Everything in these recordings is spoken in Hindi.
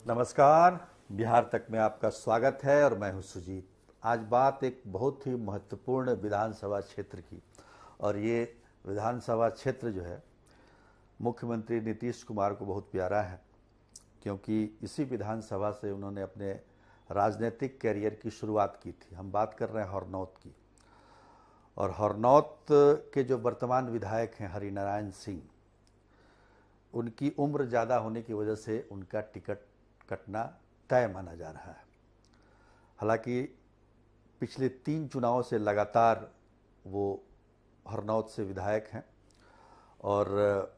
नमस्कार। बिहार तक में आपका स्वागत है और मैं हूं सुजीत। आज बात एक बहुत ही महत्वपूर्ण विधानसभा क्षेत्र की, और ये विधानसभा क्षेत्र जो है मुख्यमंत्री नीतीश कुमार को बहुत प्यारा है, क्योंकि इसी विधानसभा से उन्होंने अपने राजनीतिक कैरियर की शुरुआत की थी। हम बात कर रहे हैं हरनौत की, और हरनौत के जो वर्तमान विधायक हैं हरिनारायण सिंह, उनकी उम्र ज़्यादा होने की वजह से उनका टिकट कटना तय माना जा रहा है। हालांकि पिछले 3 चुनावों से लगातार वो हरनौत से विधायक हैं, और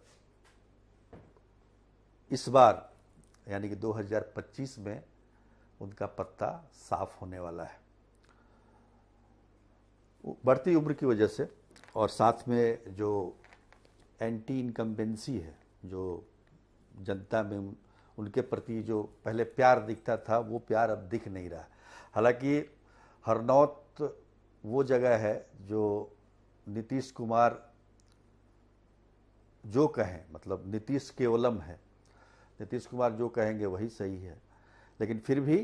इस बार यानी कि 2025 में उनका पत्ता साफ होने वाला है। बढ़ती उम्र की वजह से, और साथ में जो एंटी इनकम्बेंसी है, जो जनता में उनके प्रति जो पहले प्यार दिखता था वो प्यार अब दिख नहीं रहा। हालांकि हरनौत वो जगह है जो नीतीश कुमार जो कहें, मतलब नीतीश केवलम है, नीतीश कुमार जो कहेंगे वही सही है। लेकिन फिर भी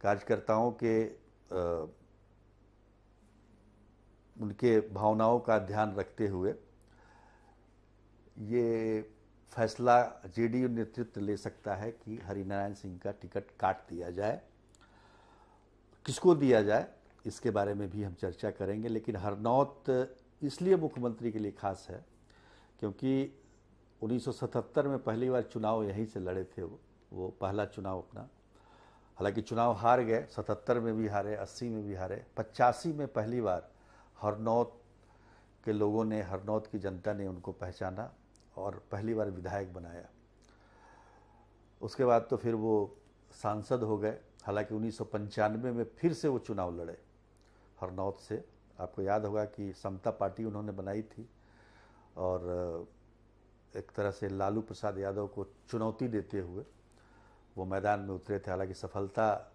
कार्यकर्ताओं के उनके भावनाओं का ध्यान रखते हुए ये फैसला जेडीयू नेतृत्व ले सकता है कि हरिनारायण सिंह का टिकट काट दिया जाए। किसको दिया जाए इसके बारे में भी हम चर्चा करेंगे। लेकिन हरनौत इसलिए मुख्यमंत्री के लिए खास है क्योंकि 1977 में पहली बार चुनाव यहीं से लड़े थे वो पहला चुनाव अपना। हालांकि चुनाव हार गए, 77 में भी हारे, 80 में भी हारे, 85 में पहली बार हरनौत के लोगों ने, हरनौत की जनता ने उनको पहचाना और पहली बार विधायक बनाया। उसके बाद तो फिर वो सांसद हो गए। हालांकि 1995 में फिर से वो चुनाव लड़े हरनौत से। आपको याद होगा कि समता पार्टी उन्होंने बनाई थी और एक तरह से लालू प्रसाद यादव को चुनौती देते हुए वो मैदान में उतरे थे। हालांकि सफलता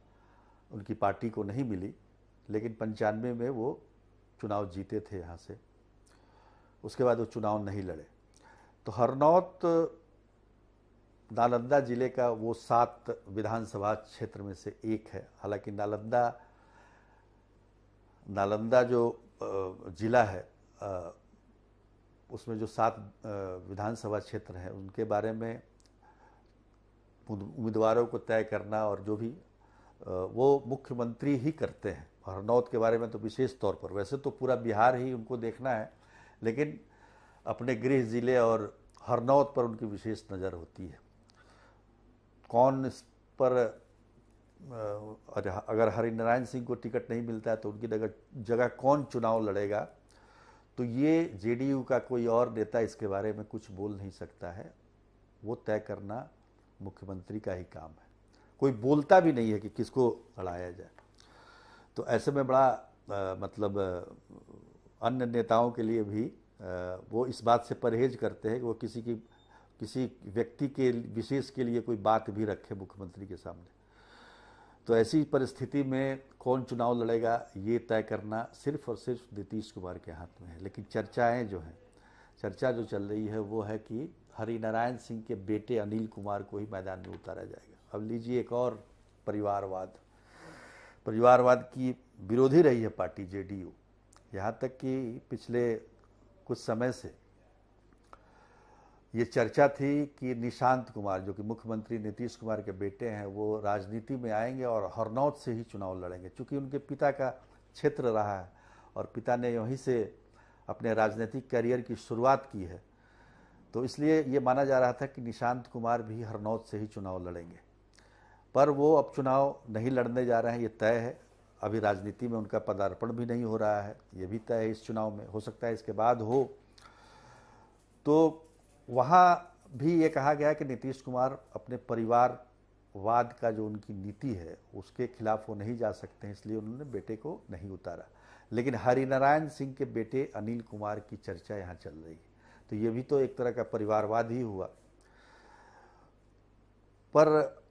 उनकी पार्टी को नहीं मिली, लेकिन 95 में वो चुनाव जीते थे यहाँ से। उसके बाद वो चुनाव नहीं लड़े। तो हरनौत नालंदा जिले का वो 7 विधानसभा क्षेत्र में से एक है। हालांकि नालंदा जो जिला है उसमें जो 7 विधानसभा क्षेत्र हैं उनके बारे में उम्मीदवारों को तय करना और जो भी वो मुख्यमंत्री ही करते हैं। हरनौत के बारे में तो विशेष तौर पर, वैसे तो पूरा बिहार ही उनको देखना है, लेकिन अपने गृह जिले और हरनौत पर उनकी विशेष नज़र होती है। कौन इस पर अगर हरिनारायण सिंह को टिकट नहीं मिलता है तो उनकी जगह कौन चुनाव लड़ेगा, तो ये जेडीयू का कोई और नेता इसके बारे में कुछ बोल नहीं सकता है। वो तय करना मुख्यमंत्री का ही काम है। कोई बोलता भी नहीं है कि किसको लड़ाया जाए। तो ऐसे में बड़ा मतलब अन्य नेताओं के लिए भी वो इस बात से परहेज करते हैं कि वो किसी व्यक्ति के विशेष के लिए कोई बात भी रखे मुख्यमंत्री के सामने। तो ऐसी परिस्थिति में कौन चुनाव लड़ेगा ये तय करना सिर्फ और सिर्फ नीतीश कुमार के हाथ में है। लेकिन चर्चा जो चल रही है वो है कि हरिनारायण सिंह के बेटे अनिल कुमार को ही मैदान में उतारा जाएगा। अब लीजिए एक और परिवारवाद की विरोधी रही है पार्टी जेडीयू। यहाँ तक कि पिछले कुछ समय से ये चर्चा थी कि निशांत कुमार, जो कि मुख्यमंत्री नीतीश कुमार के बेटे हैं, वो राजनीति में आएंगे और हरनौत से ही चुनाव लड़ेंगे। चूँकि उनके पिता का क्षेत्र रहा है और पिता ने वहीं से अपने राजनीतिक करियर की शुरुआत की है, तो इसलिए ये माना जा रहा था कि निशांत कुमार भी हरनौत से ही चुनाव लड़ेंगे। पर वो अब चुनाव नहीं लड़ने जा रहे हैं, ये तय है। अभी राजनीति में उनका पदार्पण भी नहीं हो रहा है, ये भी तय है इस चुनाव में। हो सकता है इसके बाद हो। तो वहाँ भी ये कहा गया कि नीतीश कुमार अपने परिवारवाद का जो उनकी नीति है उसके खिलाफ वो नहीं जा सकते हैं, इसलिए उन्होंने बेटे को नहीं उतारा। लेकिन हरिनारायण सिंह के बेटे अनिल कुमार की चर्चा यहाँ चल रही है, तो ये भी तो एक तरह का परिवारवाद ही हुआ। पर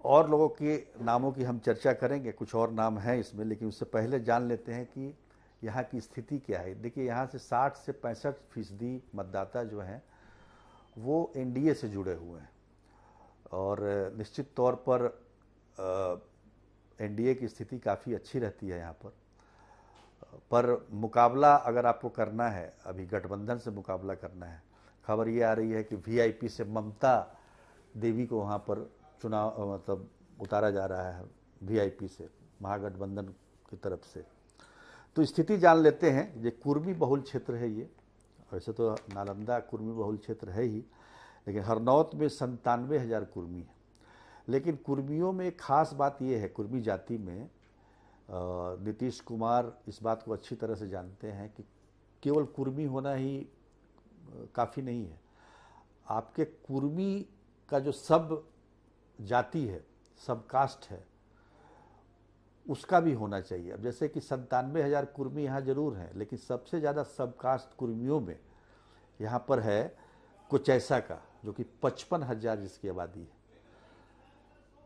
और लोगों के नामों की हम चर्चा करेंगे, कुछ और नाम हैं इसमें, लेकिन उससे पहले जान लेते हैं कि यहाँ की स्थिति क्या है। देखिए, यहाँ से 60 से 65% मतदाता जो हैं वो एनडीए से जुड़े हुए हैं, और निश्चित तौर पर एनडीए की स्थिति काफ़ी अच्छी रहती है यहाँ पर मुकाबला अगर आपको करना है, अभी गठबंधन से मुकाबला करना है, खबर ये आ रही है कि वीआईपी से ममता देवी को वहाँ पर चुनाव मतलब उतारा जा रहा है वीआईपी से, महागठबंधन की तरफ से। तो स्थिति जान लेते हैं। ये कुर्मी बहुल क्षेत्र है ये, वैसे तो नालंदा कुर्मी बहुल क्षेत्र है ही, लेकिन हरनौत में 97,000 कुर्मी है। लेकिन कुर्मियों में एक खास बात ये है, कुर्मी जाति में नीतीश कुमार इस बात को अच्छी तरह से जानते हैं कि केवल कुर्मी होना ही काफ़ी नहीं है, आपके कुर्मी का जो सब जाति है, सब कास्ट है, उसका भी होना चाहिए। अब जैसे कि 97,000 कुर्मी यहाँ जरूर हैं, लेकिन सबसे ज़्यादा सब कास्ट कुर्मियों में यहाँ पर है कोचैसा का, जो कि 55,000 जिसकी आबादी है।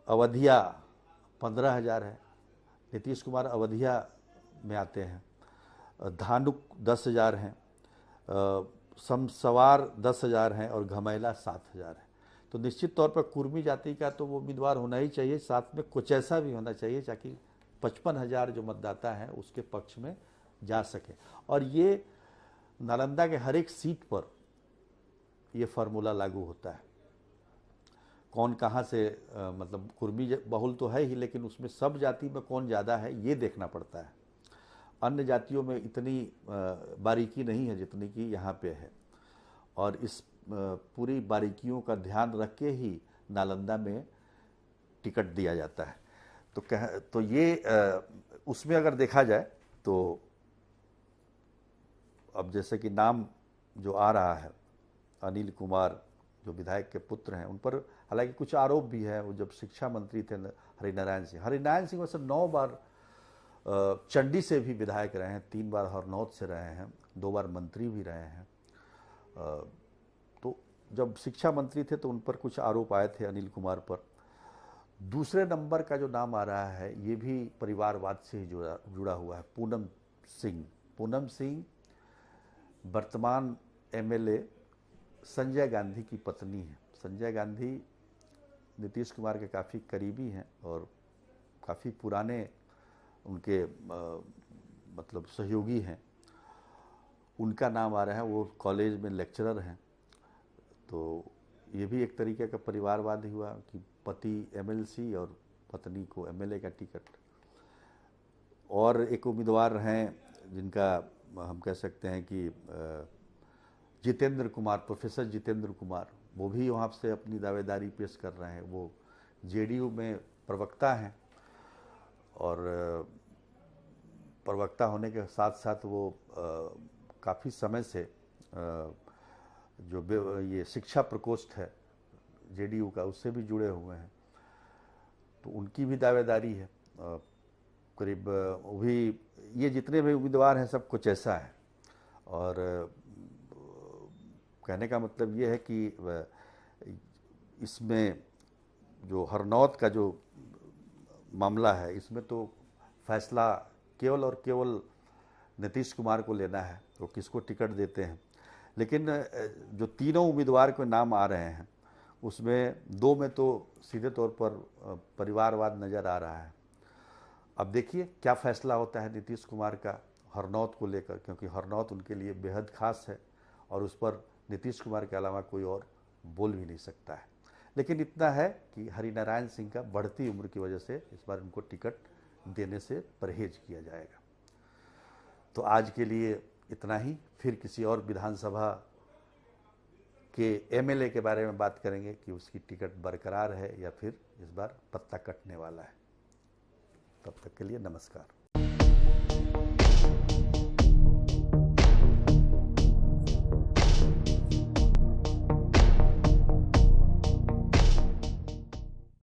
अवधिया 15,000 है, नीतीश कुमार अवधिया में आते हैं। धानुक 10,000 हैं, समसवार 10,000 हैं और घमैला 7,000 है। तो निश्चित तौर पर कुर्मी जाति का तो वो उम्मीदवार होना ही चाहिए, साथ में कोचैसा भी होना चाहिए, ताकि 55,000 जो मतदाता हैं उसके पक्ष में जा सके। और ये नालंदा के हर एक सीट पर ये फार्मूला लागू होता है। कौन कहाँ से मतलब कुर्मी बहुल तो है ही, लेकिन उसमें सब जाति में कौन ज़्यादा है ये देखना पड़ता है। अन्य जातियों में इतनी बारीकी नहीं है जितनी कि यहाँ पे है, और इस पूरी बारीकियों का ध्यान रख के ही नालंदा में टिकट दिया जाता है। तो ये उसमें अगर देखा जाए तो अब जैसे कि नाम जो आ रहा है अनिल कुमार, जो विधायक के पुत्र हैं, उन पर हालांकि कुछ आरोप भी है। वो जब शिक्षा मंत्री थे हरिनारायण सिंह वैसे 9 बार चंडी से भी विधायक रहे हैं, 3 बार हरनौत से रहे हैं, 2 बार मंत्री भी रहे हैं। तो जब शिक्षा मंत्री थे तो उन पर कुछ आरोप आए थे अनिल कुमार पर। दूसरे नंबर का जो नाम आ रहा है ये भी परिवारवाद से ही जुड़ा हुआ है, पूनम सिंह वर्तमान एमएलए संजय गांधी की पत्नी है। संजय गांधी नीतीश कुमार के काफ़ी करीबी हैं और काफ़ी पुराने उनके मतलब सहयोगी हैं। उनका नाम आ रहा है, वो कॉलेज में लेक्चरर हैं। तो ये भी एक तरीके का परिवारवाद ही हुआ कि पति एमएलसी और पत्नी को एमएलए का टिकट। और एक उम्मीदवार हैं जिनका हम कह सकते हैं कि जितेंद्र कुमार, प्रोफेसर जितेंद्र कुमार, वो भी वहाँ से अपनी दावेदारी पेश कर रहे हैं। वो जेडीयू में प्रवक्ता हैं और प्रवक्ता होने के साथ साथ वो काफ़ी समय से जो ये शिक्षा प्रकोष्ठ है जेडीयू का, उससे भी जुड़े हुए हैं। तो उनकी भी दावेदारी है। करीब वो भी, ये जितने भी उम्मीदवार हैं सब कुछ ऐसा है। और कहने का मतलब ये है कि इसमें जो हरनौत का जो मामला है, इसमें तो फैसला केवल और केवल नीतीश कुमार को लेना है, वो किसको टिकट देते हैं। लेकिन जो तीनों उम्मीदवार के नाम आ रहे हैं उसमें 2 में तो सीधे तौर पर परिवारवाद नज़र आ रहा है। अब देखिए क्या फैसला होता है नीतीश कुमार का हरनौत को लेकर, क्योंकि हरनौत उनके लिए बेहद खास है और उस पर नीतीश कुमार के अलावा कोई और बोल भी नहीं सकता है। लेकिन इतना है कि हरिनारायण सिंह का बढ़ती उम्र की वजह से इस बार उनको टिकट देने से परहेज किया जाएगा। तो आज के लिए इतना ही, फिर किसी और विधानसभा के एमएलए के बारे में बात करेंगे कि उसकी टिकट बरकरार है या फिर इस बार पत्ता कटने वाला है। तब तक के लिए नमस्कार।